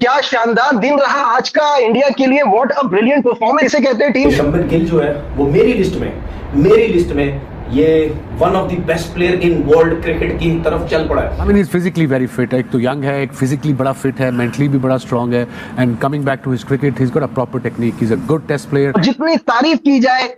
क्या शानदार दिन रहा आज का इंडिया के लिए। व्हाट अ ब्रिलियंट परफॉर्मेंस इसे कहते हैं टीम। शुभमन गिल जो है वो मेरी लिस्ट में ये one of the best player in world cricket की तरफ चल पड़ा है। I mean is physically very fit है, एक तो यंग है, एक फिजिकली बड़ा फिट है, मेंटली भी बड़ा स्ट्रांग है, and coming back to his cricket he is got a proper technique, he is a good test player. जितनी तारीफ की जाए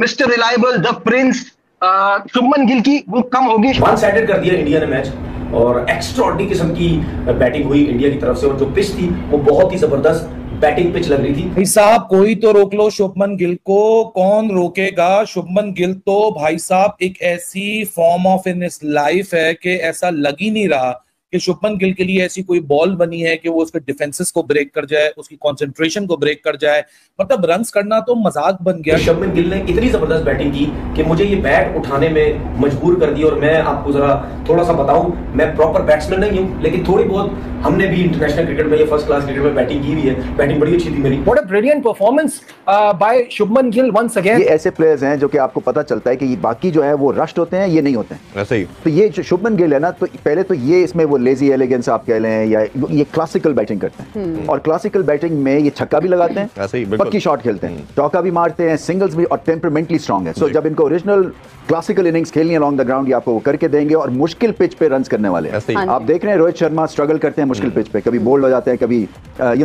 mister reliable the prince Shubman Gill की वो कम होगी। वन साइडेड कर दिया इंडिया ने मैच और एक्स्ट्राऑर्डिनरी किस्म की बैटिंग हुई इंडिया की तरफ से, और जो पिच थी वो बहुत ही जबरदस्त बैटिंग पिच लग रही थी। भाई साहब कोई तो रोक लो शुभमन गिल को, कौन रोकेगा। शुभमन गिल तो भाई साहब एक ऐसी form of in his life है कि ऐसा लग ही नहीं रहा कि शुभमन गिल के लिए ऐसी कोई बॉल बनी है कि वो उसके डिफेंसेस को ब्रेक कर जाए, उसकी कंसंट्रेशन को ब्रेक कर जाए। मतलब रन्स करना तो मजाक बन गया। शुभमन गिल ने इतनी जबरदस्त बैटिंग की कि मुझे ये बैट उठाने में मजबूर कर दिया। और मैं आपको जरा थोड़ा सा बताऊं, मैं प्रॉपर बैट्समैन नहीं हूं, लेकिन थोड़ी बहुत हमने भी इंटरनेशनल क्रिकेट में, ये फर्स्ट क्लास क्रिकेट में बैटिंग की हुई है। बैटिंग बड़ी अच्छी थी मेरी। What a brilliant performance by Shubman Gill once again. ये ऐसे प्लेयर्स हैं जो कि आपको पता चलता है कि बाकी जो है वो रश्ड होते हैं, ये नहीं होते हैं। ऐसे ही तो ये जो शुभमन गिल है ना, तो पहले तो ये इसमें वो लेजी एलिगेंस आप कह लें, या ये क्लासिकल बैटिंग करते हैं, और क्लासिकल बैटिंग में ये छक्का भी लगाते हैं, ऐसे ही बिल्कुल पक्की शॉट खेलते हैं, चौका भी मारते हैं, सिंगल्स भी, और टेम्परामेंटली स्ट्रांग है। सो जब इनको ओरिजिनल क्लासिकल इनिंग्स खेलनी है अलॉन्ग द ग्राउंड, ये आपको वो करके देंगे, और मुश्किल पिच पे रन्स करने वाले ऐसे ही। हैं। आप देख रहे हैं रोहित शर्मा स्ट्रगल करते हैं मुश्किल पिच पे, कभी बोल्ड हो जाते हैं, कभी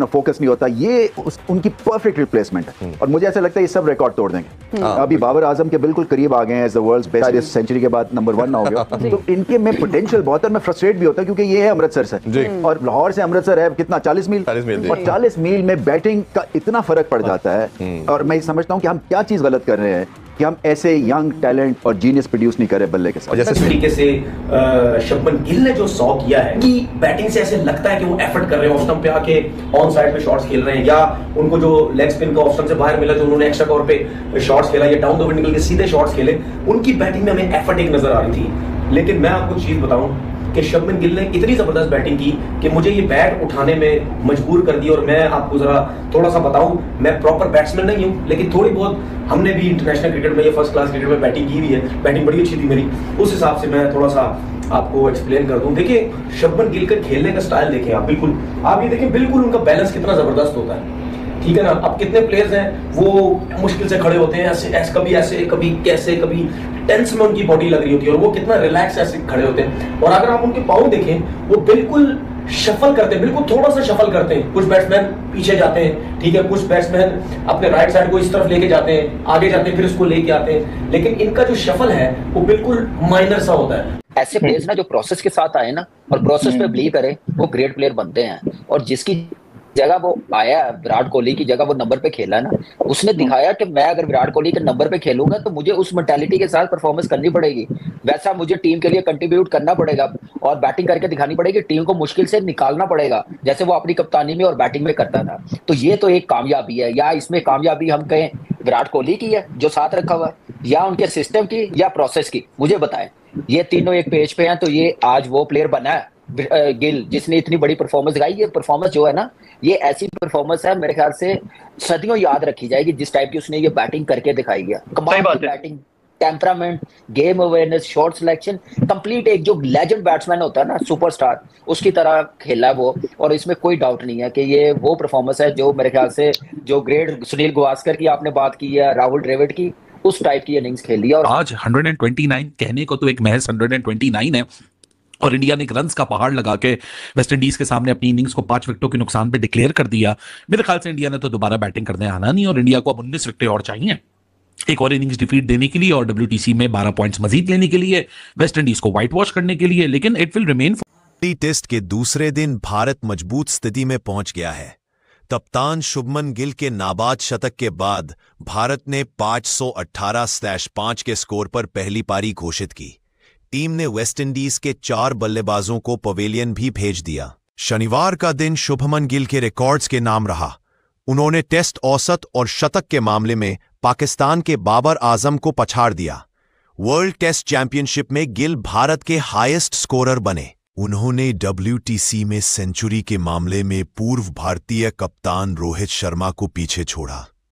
फोकस नहीं होता। ये उनकी परफेक्ट रिप्लेसमेंट है, और मुझे ऐसा लगता है ये सब रिकॉर्ड तोड़ देंगे। अभी बाबर आजम के बिल्कुल करीब आ गए हैं as the world's best, century के बाद नंबर 1 हो गया। तो इनके में पोटेंशियल बहुत है। मैं फ्रस्ट्रेट भी होता हूं क्योंकि ये है अमृतसर से, और लाहौर से अमृतसर है कितना 40 मील, और 40 मील में बैटिंग का इतना फर्क पड़ जाता है। और मैं समझता हूं कि हम क्या चीज गलत कर रहे हैं कि हम ऐसे यंग टैलेंट और जीनियस प्रोड्यूस नहीं कर रहे बल्ले के साथ। जैसे तरीके से शुभमन गिल ने जो 100 किया है कि बैटिंग से ऐसे लगता है कि वो एफर्ट कर रहे हैं, ऑफ स्टंप पे आके ऑन साइड पे शॉट्स खेल रहे हैं, या उनको जो लेग स्पिन का ऑफ स्टंप से बाहर मिला जो उन्होंने एक्स्ट्रा कवर पे शॉट्स खेला, या डाउन द विंड निकल के सीधे शॉट्स खेले, उनकी बैटिंग में हमें एफर्ट एक नजर आ रही थी। लेकिन मैं आपको चीज बताऊं कि शुभमन गिल ने इतनी जबरदस्त बैटिंग की कि मुझे ये बैट उठाने में मजबूर कर दिया। और मैं आपको जरा थोड़ा सा बताऊं, मैं प्रॉपर बैट्समैन नहीं हूं, लेकिन थोड़ी बहुत हमने भी इंटरनेशनल क्रिकेट में, ये फर्स्ट क्लास क्रिकेट में बैटिंग की हुई है। बैटिंग बड़ी अच्छी थी मेरी। उस हिसाब से मैं थोड़ा सा आपको एक्सप्लेन कर दूं। देखिए शुभमन गिल का खेलने का स्टाइल देखें आप, बिल्कुल आप ये देखें, बिल्कुल उनका बैलेंस कितना जबरदस्त होता है। ठीक है ना। अब कितने प्लेयर्स हैं वो मुश्किल से खड़े होते हैं, ऐसे कभी ऐसे, कभी कैसे, कभी टेंस में उनकी बॉडी लग रही होती है, और वो कितना रिलैक्स ऐसे खड़े होते हैं। और अगर आप उनके पाँव देखें, वो बिल्कुल शफल करते हैं, बिल्कुल थोड़ा सा शफल करते हैं। कुछ बैट्समैन पीछे जाते हैं, ठीक है, कुछ बैट्समैन अपने राइट साइड को इस तरफ लेके जाते हैं, आगे जाते हैं, फिर उसको लेके आते हैं, लेकिन इनका जो शफल है वो बिल्कुल माइनर सा होता है। ऐसे प्लेयर्स ना जो प्रोसेस के साथ आए ना और प्रोसेस पे बिलीव करें, वो ग्रेट प्लेयर बनते हैं। और जिसकी जगह वो आया, विराट कोहली की जगह वो नंबर पे खेला ना, उसने दिखाया कि मैं अगर विराट कोहली के नंबर पे खेलूंगा तो मुझे उस मेंटालिटी के साथ परफॉर्मेंस करनी पड़ेगी, वैसा मुझे टीम के लिए कंट्रीब्यूट करना पड़ेगा और बैटिंग करके दिखानी पड़ेगी, टीम को मुश्किल से निकालना पड़ेगा, जैसे वो अपनी कप्तानी में और बैटिंग में करता था। तो ये तो एक कामयाबी है। या इसमें कामयाबी हम कहें विराट कोहली की है जो साथ रखा हुआ है, या उनके सिस्टम की, या प्रोसेस की, मुझे बताएं। ये तीनों एक पेज पे हैं, तो ये आज वो प्लेयर बना है गिल जिसने इतनी बड़ी परफॉर्मेंस दिखाई। ये परफॉर्मेंस जो है ना, ये ऐसी परफॉर्मेंस है मेरे ख्याल से सदियों याद रखी जाएगी, जिस टाइप की उसने ये बैटिंग करके दिखाई है। कमाल की batting, temperament, game awareness, shot selection, complete एक जो लेजेंड बैट्समैन होता है ना, सुपरस्टार, उसकी तरह खेला है वो। और इसमें कोई डाउट नहीं है कि ये वो परफॉर्मेंस है जो मेरे ख्याल से जो ग्रेट सुनील गावस्कर की आपने बात की है, राहुल द्रविड़ की, उस टाइप की इनिंग्स खेली है। और आज 129 कहने को तो एक महज 129 है, और इंडिया ने एक रन्स का पहाड़ लगा के वेस्ट इंडीज के सामने अपनी इनिंग्स को 5 विकेटों के नुकसान पे डिक्लेयर कर दिया। मेरे ख्याल से इंडिया ने तो दोबारा बैटिंग करने आना नहीं, और इंडिया को अब 19 विकेटें और चाहिए एक और इनिंग्स डिफीट देने के लिए, और WTC में 12 पॉइंट्स मजीद लेने के लिए, वेस्ट इंडीज को व्हाइट वॉश करने के लिए। लेकिन इट विल रिमेन। टेस्ट के दूसरे दिन भारत मजबूत स्थिति में पहुंच गया है। कप्तान शुभमन गिल के नाबाद शतक के बाद भारत ने 518/5 के स्कोर पर पहली पारी घोषित की। टीम ने वेस्टइंडीज के 4 बल्लेबाजों को पवेलियन भी भेज दिया। शनिवार का दिन शुभमन गिल के रिकॉर्ड्स के नाम रहा। उन्होंने टेस्ट औसत और शतक के मामले में पाकिस्तान के बाबर आजम को पछाड़ दिया। वर्ल्ड टेस्ट चैंपियनशिप में गिल भारत के हाईएस्ट स्कोरर बने। उन्होंने WTC में सेंचुरी के मामले में पूर्व भारतीय कप्तान रोहित शर्मा को पीछे छोड़ा।